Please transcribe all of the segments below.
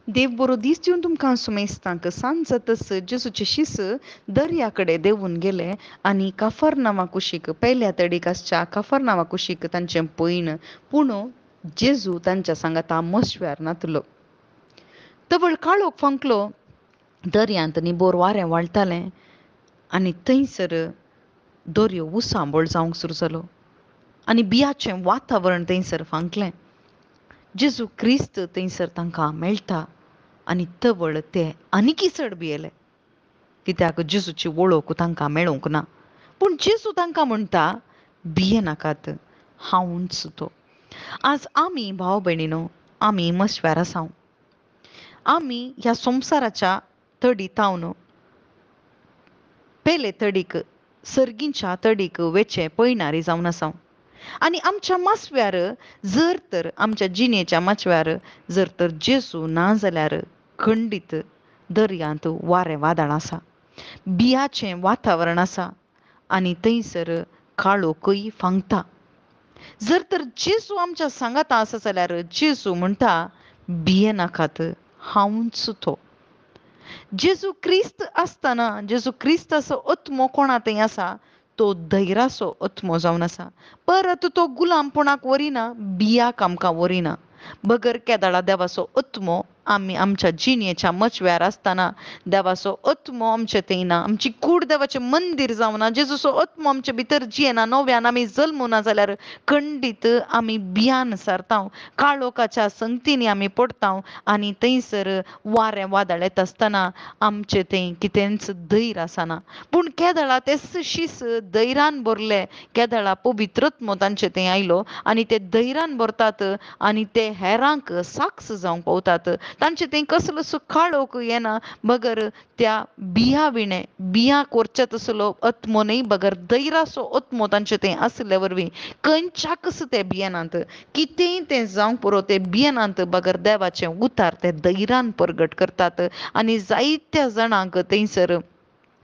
देव बरो दीस दिवन तुमकां सुमेस्तांक सांज जातस जेसूचे शिस दर्याकडे देंवून गेले आनी काफरनामा कुशीक पयल्या तडीक आसच्या काफरनामा कुशीक तांचें पयण पूण जेजू तांच्या सांगाता मशव्यार नातलो. तवळ काळोख फंकलो दर्यांत न्ही बोर वारें वळटालें आनी थंयसर दर्यो उसांबळ जावंक सुरू जालो आनी बियाचें वातावरण थंयसर फांकलें. जेजू क्रिस्त थंयसर तांकां मेळटा आनी तवळ ते आनीक चड भियेले कित्याक जेजूची वळख तांकां मेळूंक ना. पूण जेजू तांकां म्हणटा भियेनाकात, हांवूच तो. आज आमी भाव भयणीनो आमी मशव्यार आसांव. आमी ह्या संवसाराच्या तडीतावन पेले तडीक सर्गींच्या तडीक वेचे पळयणारी जावन आसांव. आनी आमच्या मासव्यार जर तर आमच्या जिणेच्या माचव्यार जर तर जेजू ना जाल्यार खंडीत दर्यांत वारें वादळ आसा, बियाचें वातावरण आसा आनी थंयसर काळोखय फांकता. जर तर जेजू आमच्या सांगाता आसा जाल्यार जेजू म्हणटा भियेनाकात, हांवूच तो. जेजू क्रिस्त आसतना जेजू क्रिस्ताचो आत्मो कोणातय आसा तो धैर्याचो आत्मो जावन आसा. परत तो गुलामपणाक वरिना, बियाक आमकां वरिना. बगर केदाळा देवाचो आत्मो आमी आमच्या जिणेच्या मचव्यार आसतना देवाचो आत्मो आमचे थंय ना, आमची कूड देवाचें मंदीर जावना, जेजूचो आत्मो आमचे भितर जियेना, नव्यान आमी जल्मूना जाल्यार खंडीत आमी बियान सारताव, काळोखाच्या संगतींनी आमी पडताव आनी थंयसर वारें वादळ येता आसतना आमचे थंय कितेंच धैर्य आसना. पूण केदाळा ते शीस धैर्यान भरले, केदाळा पवित्रत्मो तांचे थंय आयलो आनी ते धैर्यान भरतात आनी ते हेरांक साक्ष जावंक पावतात. तांचे थंय कसलोच काळोख येना, बगर त्या बिया विणे बियांक व्हरचे तसलो आत्मो न्हय, बगर धैर्याचो आत्मो तांचे थंय आसले वरवीं खंयच्याकच ते भियेनात. कितेंय तें जावंक पुरो ते भियेनात, बगर देवाचें उतार ते धैर्यान परगट करतात आनी जायत्या जाणांक थंयसर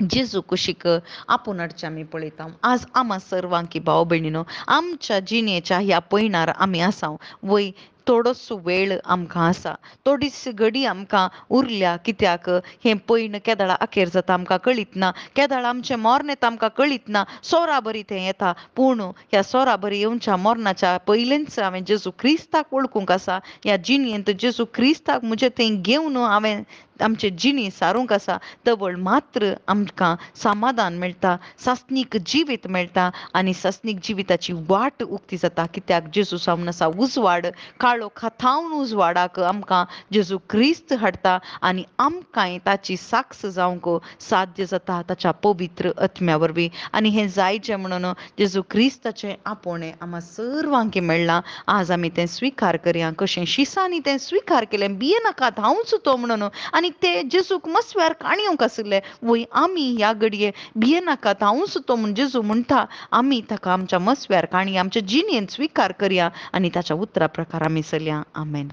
जेजू कुशीक आपूण हाडचें आमी पळयता. आज आम्हा सर्वांकी भाव भयणीनो आमच्या जिणेच्या ह्या पयणार आमी आसाव. वय थोडोसो वेळ आमकां आसा, थोडीच घडी आमकां उरल्या, कित्याक हें पयण केदाळा आखेर जाता आमकां कळीत ना, केदाळा आमचें मरण येता आमकां कळीत ना, सोराबरी तें येता. पूण ह्या सोराबरी येवच्या मरणाच्या पयलींच हांवें जेजू क्रिस्ताक वळखूंक आसा. ह्या जिणेंत जेजू क्रिस्ताक म्हजे थंय घेवन हांवें आमचे जिणी सारूंक आसा. तवळ मात्र आमकां समाधान मेळटा, सासनीक जिवीत मेळटा आनी सासनीक जिविताची वाट उक्ती जाता. कित्याक जेजू सावन आसा उजवाड, काळोखांतावन उजवाडाक आमकां जेजू क्रिस्त हाडटा आनी आमकांय ताची साक्ष जावंक साध्य जाता ताच्या पवित्र आत्म्या वरवीं. आनी हें जायचें म्हणून जेजू क्रिस्ताचें आपोणें आम्हा सर्वांकी मेळ्ळां. आज आमी तें स्विकार करया, कशें शिसांनी तें स्विकार केलें, भियेनाकात हांवूच तो म्हणून. आनी ते जेजूक मसव्यार काणयोंक आशिल्ले, वय आमी ह्या घडये भियेनाकात हांवूच तो म्हूण जेजू म्हणटा, आमी ताका आमच्या मसव्यार काणया आमच्या जिणेंत स्विकार करया आनी ताच्या उतरा प्रकार आमी चलया. आमेन.